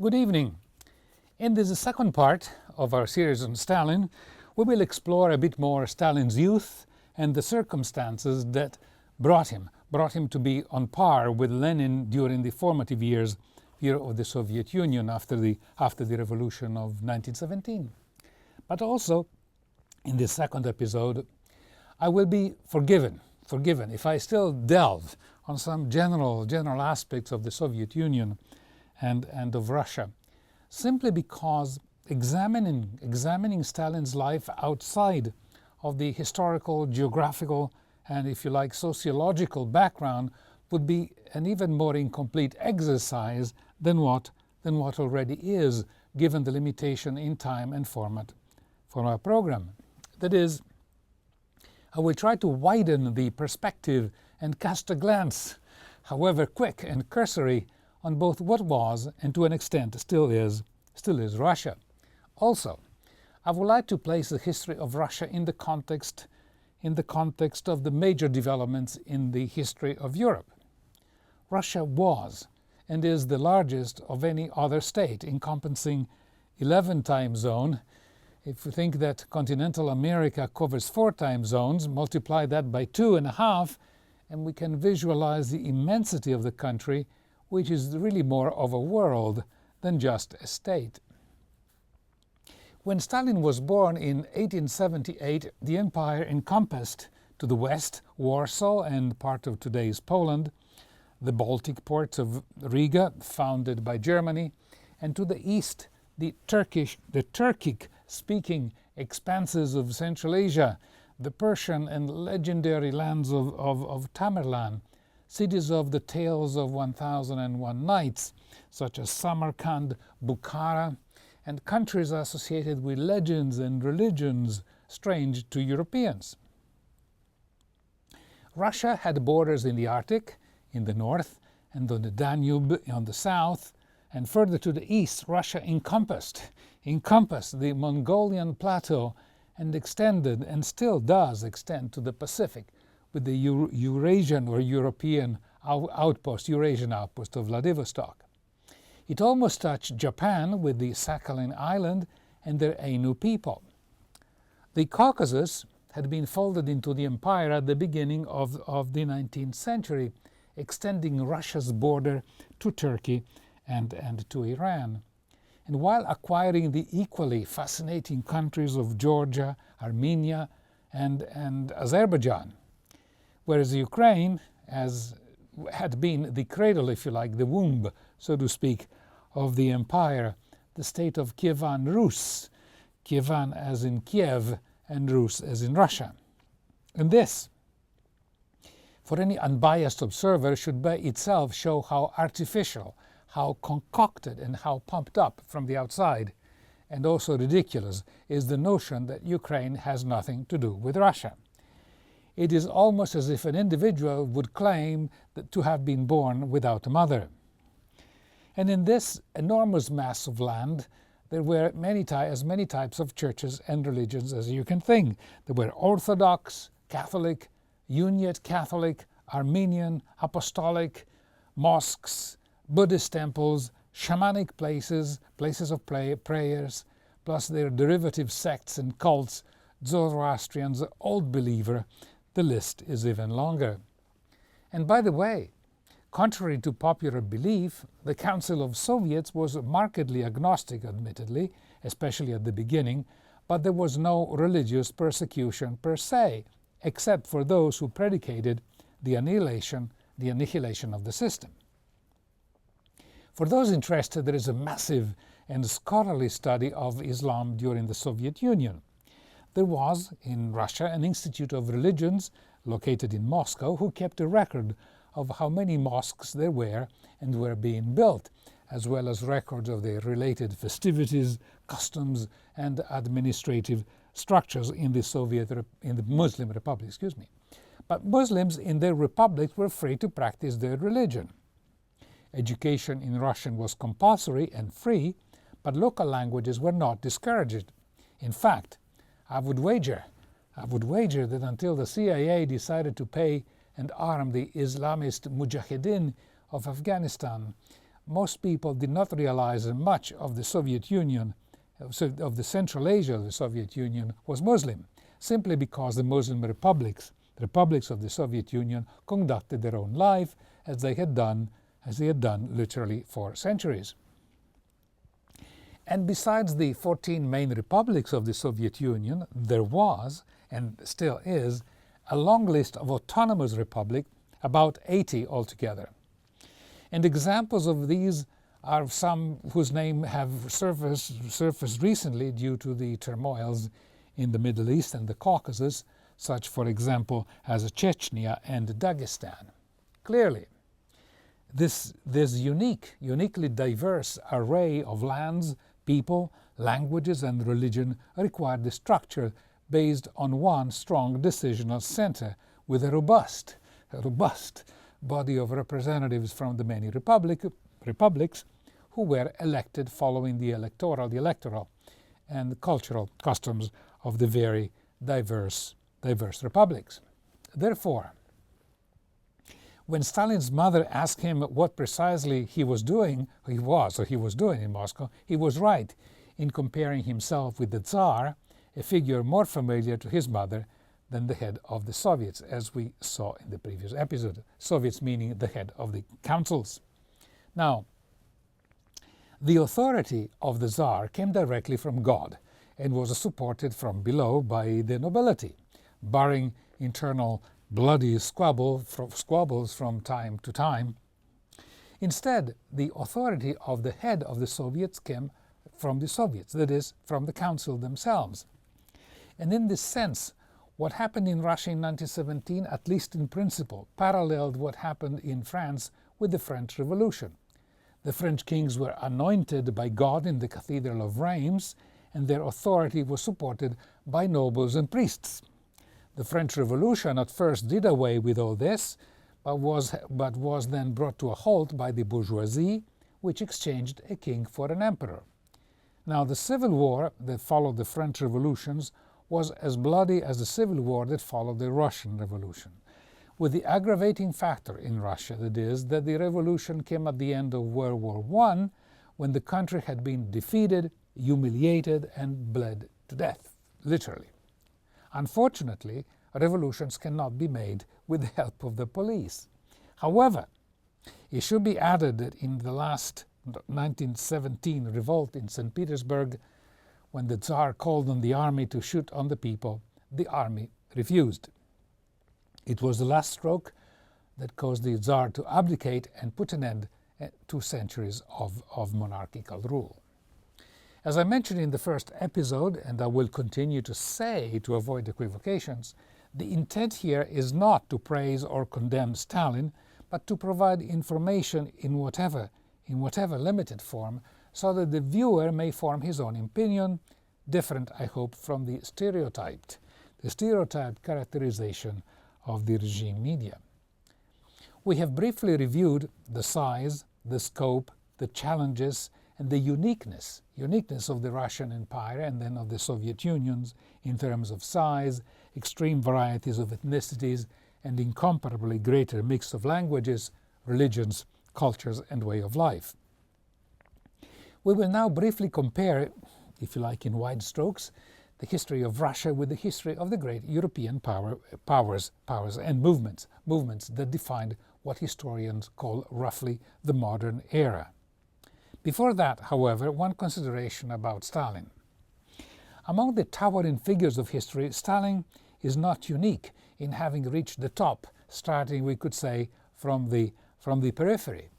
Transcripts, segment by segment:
Good evening. In this second part of our series on Stalin, we will explore a bit more Stalin's youth and the circumstances that brought him to be on par with Lenin during the formative years of the Soviet Union after the revolution of 1917. But also, in this second episode, I will be forgiven if I still delve on some general aspects of the Soviet Union and of Russia, simply because examining Stalin's life outside of the historical, geographical, and if you like, sociological background would be an even more incomplete exercise than what already is, given the limitation in time and format for our program. That is, I will try to widen the perspective and cast a glance, however quick and cursory, on both what was and to an extent still is Russia. Also, I would like to place the history of Russia in the context of the major developments in the history of Europe. Russia was and is the largest of any other state, encompassing 11 time zones. If we think that continental America covers 4 time zones, multiply that by 2.5, and we can visualize the immensity of the country, which is really more of a world than just a state. When Stalin was born in 1878, the empire encompassed to the west Warsaw and part of today's Poland, the Baltic ports of Riga, founded by Germany, and to the east the Turkic-speaking expanses of Central Asia, the Persian and legendary lands of Tamerlan, cities of the Tales of 1001 Nights, such as Samarkand, Bukhara, and countries associated with legends and religions strange to Europeans. Russia had borders in the Arctic, in the north, and on the Danube on the south, and further to the east, Russia encompassed the Mongolian plateau and extended, and still does extend, to the Pacific, with the Eurasian or Eurasian outpost of Vladivostok. It almost touched Japan with the Sakhalin Island and their Ainu people. The Caucasus had been folded into the empire at the beginning of the 19th century, extending Russia's border to Turkey and to Iran. And while acquiring the equally fascinating countries of Georgia, Armenia, and Azerbaijan, whereas Ukraine had been the cradle, if you like, the womb, so to speak, of the empire, the state of Kievan Rus, Kievan as in Kiev and Rus as in Russia. And this, for any unbiased observer, should by itself show how artificial, how concocted, and how pumped up from the outside, and also ridiculous, is the notion that Ukraine has nothing to do with Russia. It is almost as if an individual would claim to have been born without a mother. And in this enormous mass of land, there were as many types of churches and religions as you can think. There were Orthodox, Catholic, Uniate Catholic, Armenian, Apostolic, mosques, Buddhist temples, shamanic places of prayers, plus their derivative sects and cults, Zoroastrians, Old Believer. The list is even longer. And by the way, contrary to popular belief, the Council of Soviets was markedly agnostic, admittedly, especially at the beginning, but there was no religious persecution per se, except for those who predicated the annihilation of the system. For those interested, there is a massive and scholarly study of Islam during the Soviet Union. There was, in Russia, an Institute of Religions located in Moscow who kept a record of how many mosques there were and were being built, as well as records of their related festivities, customs, and administrative structures in the Muslim Republic. But Muslims in their republics were free to practice their religion. Education in Russian was compulsory and free, but local languages were not discouraged. In fact, I would wager that until the CIA decided to pay and arm the Islamist Mujahideen of Afghanistan, most people did not realize that much of the Soviet Union, of the Central Asia of the Soviet Union, was Muslim, simply because the Muslim republics of the Soviet Union, conducted their own life as they had done literally for centuries. And besides the 14 main republics of the Soviet Union, there was, and still is, a long list of autonomous republics, about 80 altogether. And examples of these are some whose names have surfaced recently due to the turmoils in the Middle East and the Caucasus, such, for example, as Chechnya and Dagestan. Clearly, this uniquely diverse array of lands, people, languages, and religion required a structure based on one strong decisional center with a robust body of representatives from the many republics who were elected following the electoral and cultural customs of the very diverse republics. Therefore, when Stalin's mother asked him what precisely he was doing in Moscow, he was right in comparing himself with the Tsar, a figure more familiar to his mother than the head of the Soviets, as we saw in the previous episode. Soviets meaning the head of the councils. Now, the authority of the Tsar came directly from God and was supported from below by the nobility, barring internal bloody squabbles from time to time. Instead, the authority of the head of the Soviets came from the Soviets, that is, from the council themselves. And in this sense, what happened in Russia in 1917, at least in principle, paralleled what happened in France with the French Revolution. The French kings were anointed by God in the Cathedral of Reims, and their authority was supported by nobles and priests. The French Revolution at first did away with all this, but was then brought to a halt by the bourgeoisie, which exchanged a king for an emperor. Now, the civil war that followed the French revolutions was as bloody as the civil war that followed the Russian Revolution, with the aggravating factor in Russia, that is, that the revolution came at the end of World War I, when the country had been defeated, humiliated, and bled to death, literally. Unfortunately, revolutions cannot be made with the help of the police. However, it should be added that in the last 1917 revolt in St. Petersburg, when the Tsar called on the army to shoot on the people, the army refused. It was the last stroke that caused the Tsar to abdicate and put an end to 2 centuries of monarchical rule. As I mentioned in the first episode, and I will continue to say to avoid equivocations, the intent here is not to praise or condemn Stalin, but to provide information in whatever limited form, so that the viewer may form his own opinion, different, I hope, from the stereotyped characterization of the regime media. We have briefly reviewed the size, the scope, the challenges, and the uniqueness of the Russian Empire and then of the Soviet Union in terms of size, extreme varieties of ethnicities, and incomparably greater mix of languages, religions, cultures, and way of life. We will now briefly compare, if you like in wide strokes, the history of Russia with the history of the great European powers and movements that defined what historians call roughly the modern era. Before that, however, one consideration about Stalin. Among the towering figures of history, Stalin is not unique in having reached the top, starting, we could say, from the periphery.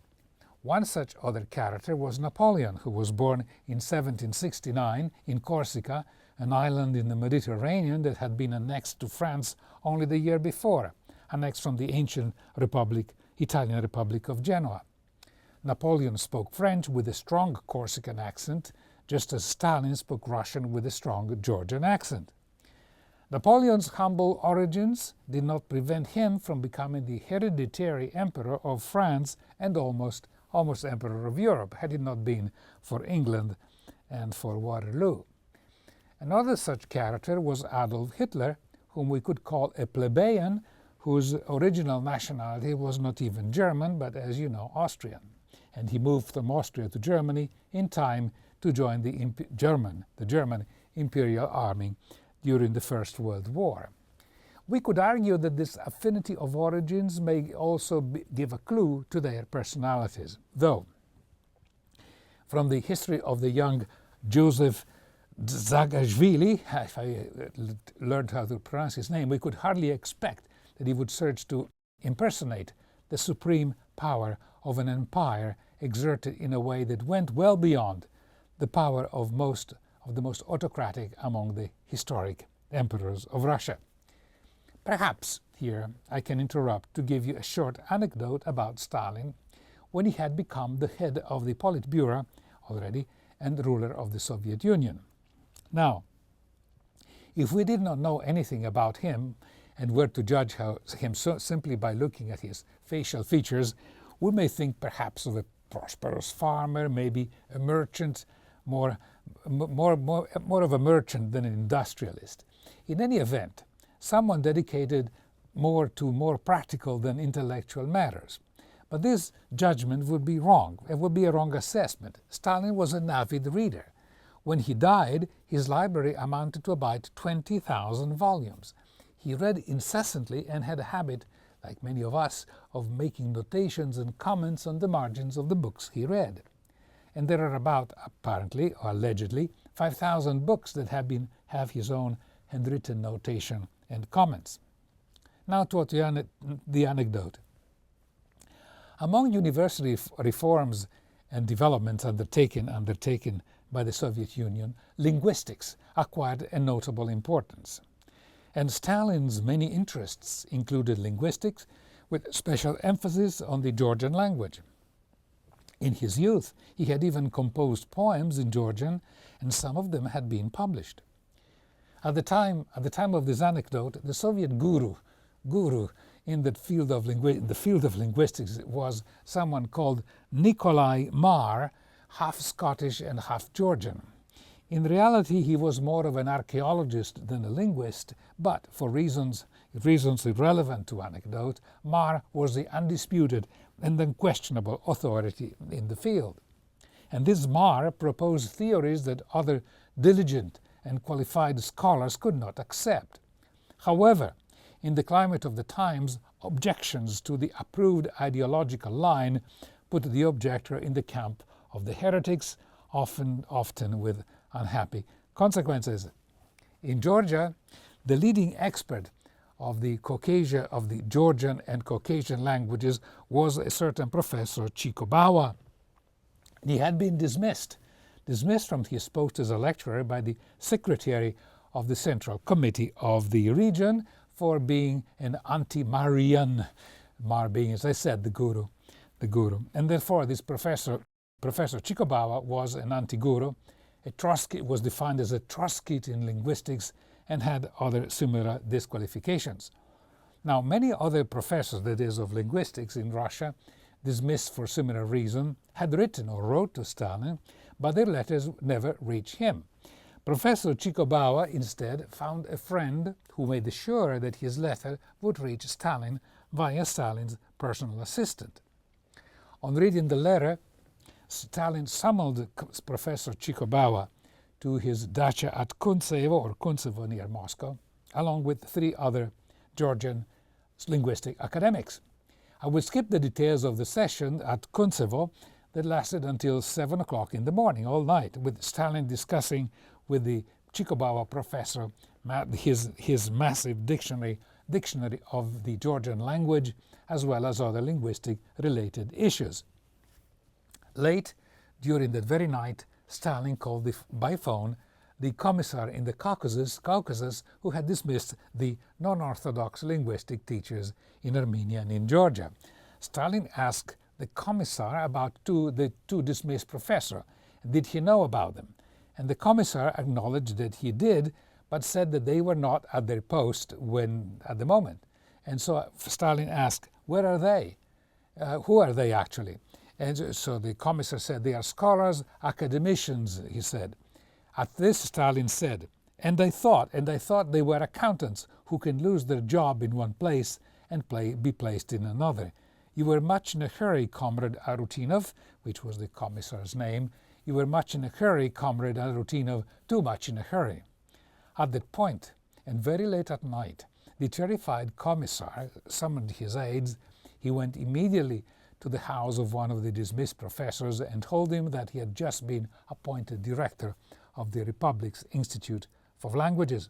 One such other character was Napoleon, who was born in 1769 in Corsica, an island in the Mediterranean that had been annexed to France only the year before, annexed from the ancient Italian Republic of Genoa. Napoleon spoke French with a strong Corsican accent, just as Stalin spoke Russian with a strong Georgian accent. Napoleon's humble origins did not prevent him from becoming the hereditary emperor of France and almost emperor of Europe, had it not been for England and for Waterloo. Another such character was Adolf Hitler, whom we could call a plebeian, whose original nationality was not even German, but, as you know, Austrian. and he moved from Austria to Germany in time to join the German Imperial Army during the First World War. We could argue that this affinity of origins may also give a clue to their personalities, though from the history of the young Joseph Zagashvili, if I learned how to pronounce his name, we could hardly expect that he would search to impersonate the supreme power of an empire exerted in a way that went well beyond the power of the most autocratic among the historic emperors of Russia. Perhaps here I can interrupt to give you a short anecdote about Stalin when he had become the head of the Politburo already and ruler of the Soviet Union. Now, if we did not know anything about him and were to judge him simply by looking at his facial features, we may think perhaps of a prosperous farmer, maybe a merchant, more of a merchant than an industrialist. In any event, someone dedicated more to more practical than intellectual matters. But this judgment would be wrong. It would be a wrong assessment. Stalin was an avid reader. When he died, his library amounted to about 20,000 volumes. He read incessantly and had a habit, like many of us, of making notations and comments on the margins of the books he read. And there are about, apparently or allegedly, 5,000 books that have his own handwritten notation and comments. Now to the anecdote. Among university reforms and developments undertaken by the Soviet Union, linguistics acquired a notable importance. And Stalin's many interests included linguistics, with special emphasis on the Georgian language. In his youth, he had even composed poems in Georgian, and some of them had been published. At the time of this anecdote, the Soviet guru in the field of linguistics was someone called Nikolai Marr, half Scottish and half Georgian. In reality, he was more of an archaeologist than a linguist, but for reasons irrelevant to anecdote, Marr was the undisputed and unquestionable authority in the field. And this Marr proposed theories that other diligent and qualified scholars could not accept. However, in the climate of the times, objections to the approved ideological line put the objector in the camp of the heretics, often with unhappy consequences. In Georgia, the leading expert of the Georgian and Caucasian languages was a certain Professor Chikobawa. He had been dismissed from his post as a lecturer by the secretary of the Central Committee of the region for being an anti-Marian, Mar being, as I said, the guru. And therefore this Professor Chikobawa was an anti-guru. Was defined as a Trotskyite in linguistics and had other similar disqualifications. Now, many other professors, that is, of linguistics in Russia, dismissed for similar reason, had written or wrote to Stalin, but their letters never reached him. Professor Chikobawa instead found a friend who made sure that his letter would reach Stalin via Stalin's personal assistant. On reading the letter, Stalin summoned Professor Chikobawa to his dacha at Kuntsevo near Moscow, along with 3 other Georgian linguistic academics. I will skip the details of the session at Kuntsevo that lasted until 7 o'clock in the morning, all night, with Stalin discussing with the Chikobawa professor his massive dictionary of the Georgian language, as well as other linguistic-related issues. Late, during that very night, Stalin called by phone the commissar in the Caucasus who had dismissed the non-Orthodox linguistic teachers in Armenia and in Georgia. Stalin asked the commissar about the two dismissed professors. Did he know about them? And the commissar acknowledged that he did, but said that they were not at their post at the moment. And so Stalin asked, where are they? Who are they actually? And so the commissar said, they are scholars, academicians, he said. At this, Stalin said, and I thought they were accountants who can lose their job in one place and be placed in another. "You were much in a hurry, Comrade Arutinov," which was the commissar's name. "You were much in a hurry, Comrade Arutinov, too much in a hurry." At that point, and very late at night, the terrified commissar summoned his aides. He went immediately to the house of one of the dismissed professors and told him that he had just been appointed director of the Republic's Institute for Languages,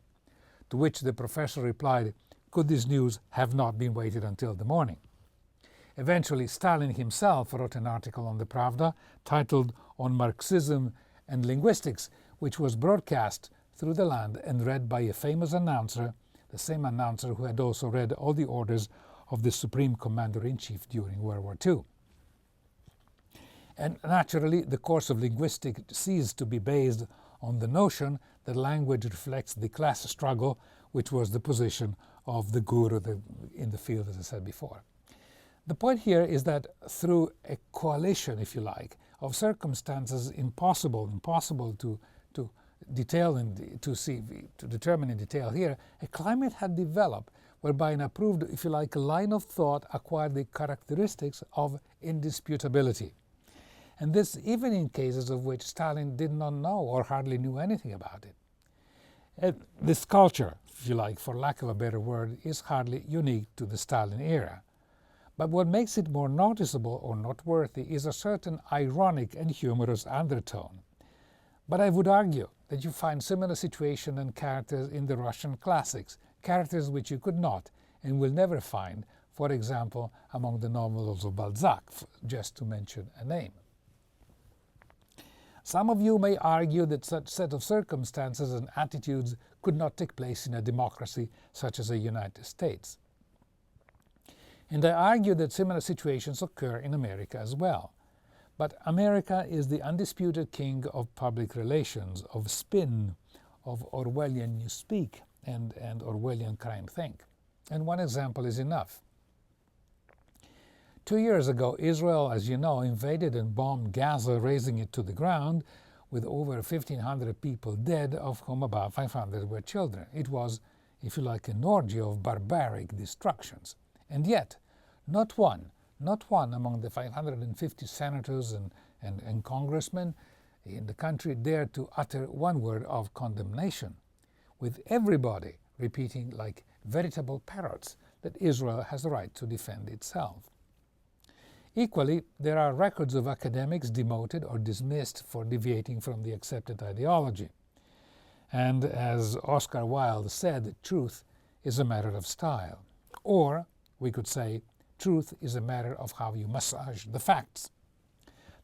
to which the professor replied, "Could this news have not been waited until the morning?" Eventually, Stalin himself wrote an article on the Pravda titled "On Marxism and Linguistics," which was broadcast through the land and read by a famous announcer, the same announcer who had also read all the orders of the Supreme Commander-in-Chief during World War II. And naturally, the course of linguistics ceased to be based on the notion that language reflects the class struggle, which was the position of the guru in the field, as I said before. The point here is that through a coalition, if you like, of circumstances impossible to detail and to determine in detail here, a climate had developed whereby an approved, if you like, line of thought acquired the characteristics of indisputability. And this even in cases of which Stalin did not know or hardly knew anything about it. This culture, if you like, for lack of a better word, is hardly unique to the Stalin era. But what makes it more noticeable or noteworthy is a certain ironic and humorous undertone. But I would argue that you find similar situations and characters in the Russian classics, characters which you could not and will never find, for example, among the novels of Balzac, just to mention a name. Some of you may argue that such set of circumstances and attitudes could not take place in a democracy such as the United States. And I argue that similar situations occur in America as well. But America is the undisputed king of public relations, of spin, of Orwellian newspeak, and Orwellian crime think. And one example is enough. 2 years ago, Israel, as you know, invaded and bombed Gaza, razing it to the ground, with over 1,500 people dead, of whom about 500 were children. It was, if you like, an orgy of barbaric destructions. And yet, not one among the 550 senators and congressmen in the country dared to utter one word of condemnation, with everybody repeating like veritable parrots that Israel has the right to defend itself. Equally, there are records of academics demoted or dismissed for deviating from the accepted ideology. And as Oscar Wilde said, truth is a matter of style. Or, we could say, truth is a matter of how you massage the facts.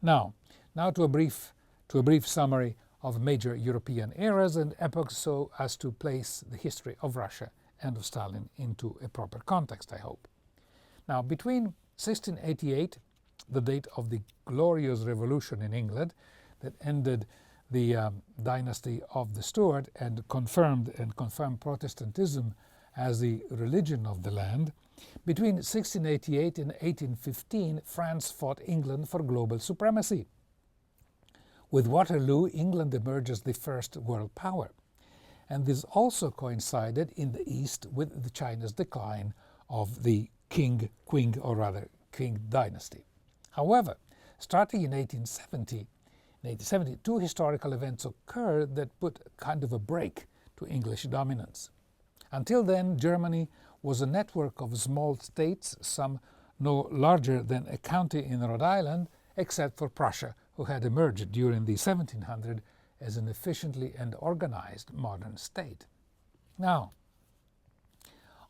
Now to a brief summary of major European eras and epochs so as to place the history of Russia and of Stalin into a proper context, I hope. Now, between 1688, the date of the glorious revolution in England that ended the dynasty of the Stuart and confirmed Protestantism as the religion of the land, between 1688 and 1815, France fought England for global supremacy. With Waterloo, England emerged as the first world power. And this also coincided in the East with China's decline of the Qing dynasty. However, starting in 1870, two historical events occurred that put kind of a break to English dominance. Until then, Germany was a network of small states, some no larger than a county in Rhode Island, except for Prussia, who had emerged during the 1700s as an efficiently and organized modern state. Now,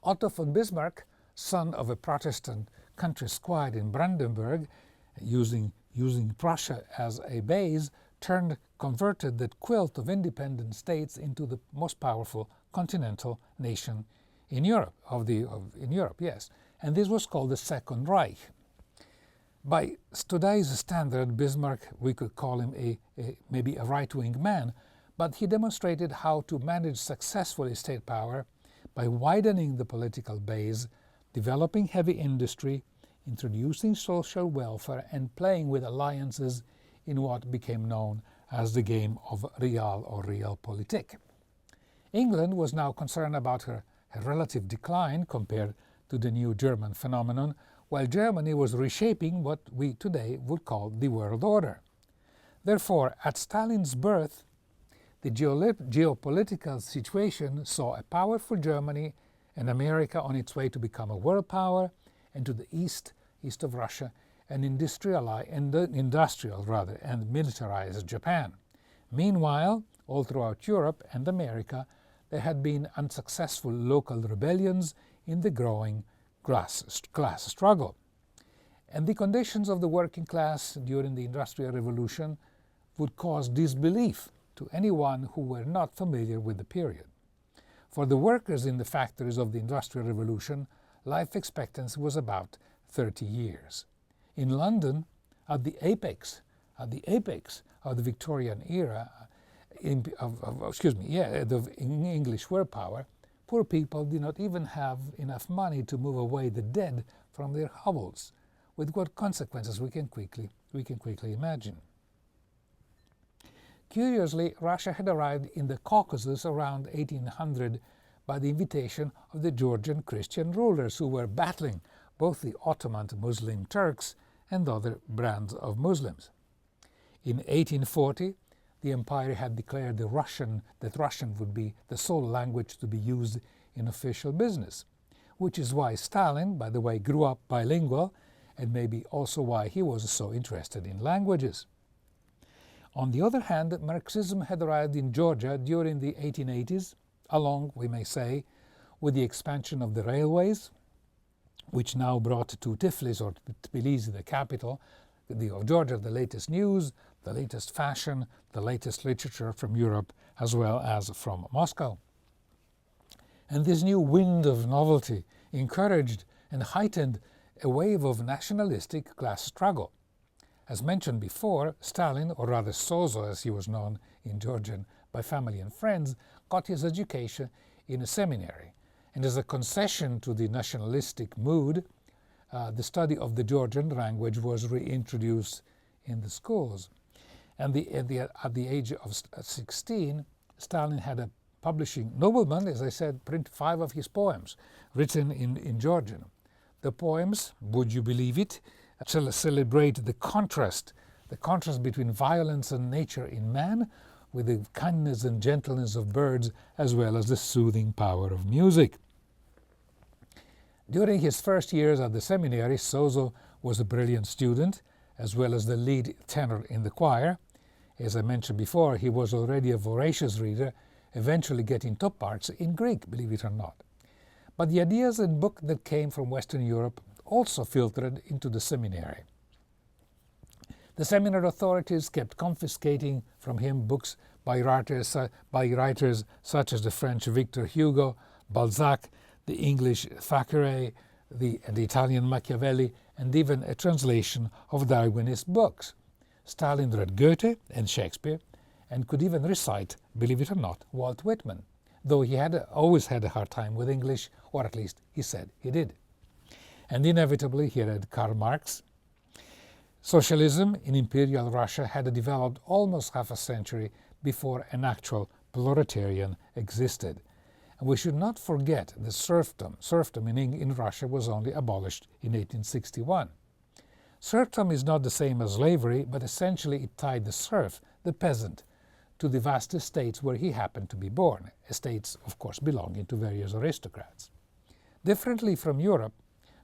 Otto von Bismarck, son of a Protestant country squire in Brandenburg, using Prussia as a base, converted that quilt of independent states into the most powerful continental nation in Europe, yes. And this was called the Second Reich. By today's standard, Bismarck, we could call him maybe a right-wing man, but he demonstrated how to manage successfully state power by widening the political base, developing heavy industry, introducing social welfare, and playing with alliances in what became known as the game of realpolitik. England was now concerned about her relative decline compared to the new German phenomenon, while Germany was reshaping what we today would call the world order. Therefore, at Stalin's birth, the geopolitical situation saw a powerful Germany and America on its way to become a world power, and to the east of Russia, an industrial and militarized Japan. Meanwhile, all throughout Europe and America, there had been unsuccessful local rebellions in the growing class struggle. And the conditions of the working class during the Industrial Revolution would cause disbelief to anyone who were not familiar with the period. For the workers in the factories of the Industrial Revolution, life expectancy was about 30 years. In London, at the apex of the Victorian era, the English world power, poor people did not even have enough money to move away the dead from their hovels, with what consequences we can quickly imagine. Curiously, Russia had arrived in the Caucasus around 1800 by the invitation of the Georgian Christian rulers who were battling both the Ottoman Muslim Turks and other brands of Muslims. In 1840, the empire had declared that Russian would be the sole language to be used in official business, which is why Stalin, by the way, grew up bilingual, and maybe also why he was so interested in languages. On the other hand, Marxism had arrived in Georgia during the 1880s, along, we may say, with the expansion of the railways, which now brought to Tiflis or Tbilisi, the capital of Georgia, the latest news, the latest fashion, the latest literature from Europe as well as from Moscow. And this new wind of novelty encouraged and heightened a wave of nationalistic class struggle. As mentioned before, Stalin, or rather Sozo as he was known in Georgian by family and friends, got his education in a seminary. And as a concession to the nationalistic mood, the study of the Georgian language was reintroduced in the schools. And at the age of 16, Stalin had a publishing nobleman, as I said, print 5 of his poems written in Georgian. The poems, would you believe it, celebrate the contrast between violence and nature in man with the kindness and gentleness of birds as well as the soothing power of music. During his first years at the seminary, Sozo was a brilliant student as well as the lead tenor in the choir. As I mentioned before, he was already a voracious reader, eventually getting top parts in Greek, believe it or not. But the ideas and book that came from Western Europe also filtered into the seminary. The seminary authorities kept confiscating from him books by writers such as the French Victor Hugo, Balzac, the English Thackeray, the Italian Machiavelli, and even a translation of Darwinist books. Stalin read Goethe and Shakespeare, and could even recite, believe it or not, Walt Whitman, though he had always had a hard time with English, or at least he said he did. And inevitably he read Karl Marx. Socialism in Imperial Russia had developed almost half a century before an actual proletarian existed. And we should not forget that serfdom in Russia was only abolished in 1861. Serfdom is not the same as slavery, but essentially it tied the serf, the peasant, to the vast estates where he happened to be born, estates, of course, belonging to various aristocrats. Differently from Europe,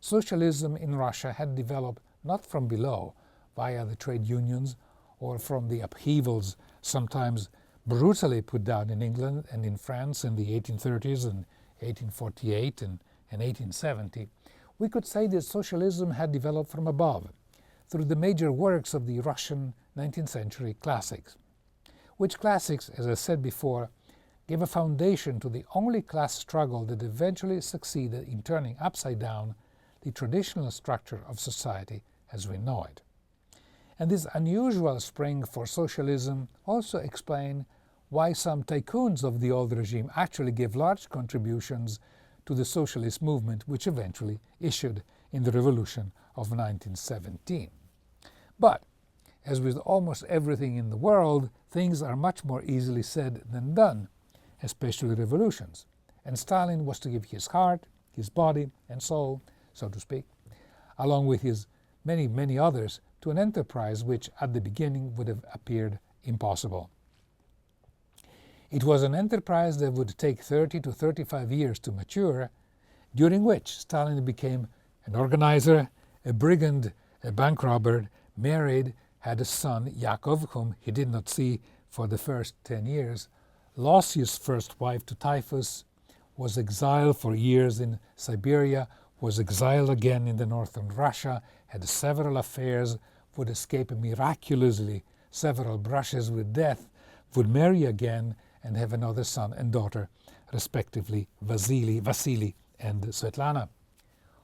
socialism in Russia had developed not from below, via the trade unions, or from the upheavals sometimes brutally put down in England and in France in the 1830s and 1848 and 1870. We could say that socialism had developed from above, through the major works of the Russian 19th century classics, which classics, as I said before, gave a foundation to the only class struggle that eventually succeeded in turning upside down the traditional structure of society as we know it. And this unusual spring for socialism also explains why some tycoons of the old regime actually gave large contributions to the socialist movement, which eventually issued in the revolution of 1917. But, as with almost everything in the world, things are much more easily said than done, especially revolutions. And Stalin was to give his heart, his body and soul, so to speak, along with his many others, to an enterprise which at the beginning would have appeared impossible. It was an enterprise that would take 30 to 35 years to mature, during which Stalin became an organizer, a brigand, a bank robber, married, had a son, Yakov, whom he did not see for the first 10 years, lost his first wife to typhus, was exiled for years in Siberia, was exiled again in the northern Russia, had several affairs, would escape miraculously several brushes with death, would marry again and have another son and daughter, respectively Vasily and Svetlana.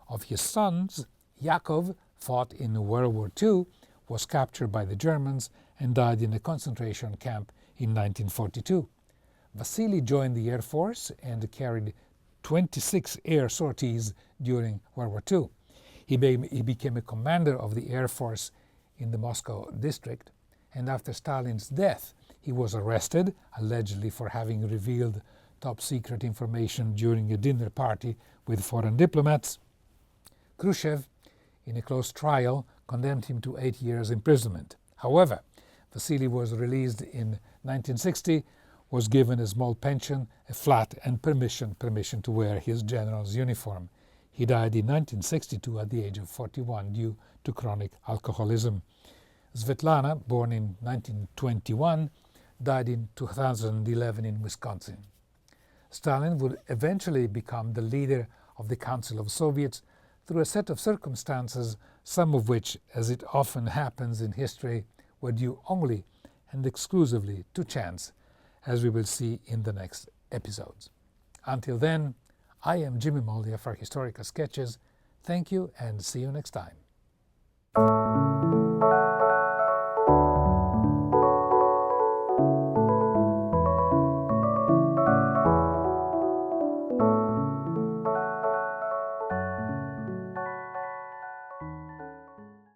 Of his sons, Yakov fought in World War II, was captured by the Germans and died in a concentration camp in 1942. Vasily joined the Air Force and carried 26 air sorties during World War II. He became a commander of the Air Force in the Moscow district, and after Stalin's death, he was arrested, allegedly for having revealed top-secret information during a dinner party with foreign diplomats. Khrushchev, in a close trial, condemned him to 8 years imprisonment. However, Vasily was released in 1960, was given a small pension, a flat, and permission to wear his general's uniform. He died in 1962 at the age of 41 due to chronic alcoholism. Svetlana, born in 1921, died in 2011 in Wisconsin. Stalin would eventually become the leader of the Council of Soviets through a set of circumstances, some of which, as it often happens in history, were due only and exclusively to chance, as we will see in the next episodes. Until then, I am Jimmy Moldia for Historical Sketches. Thank you and see you next time.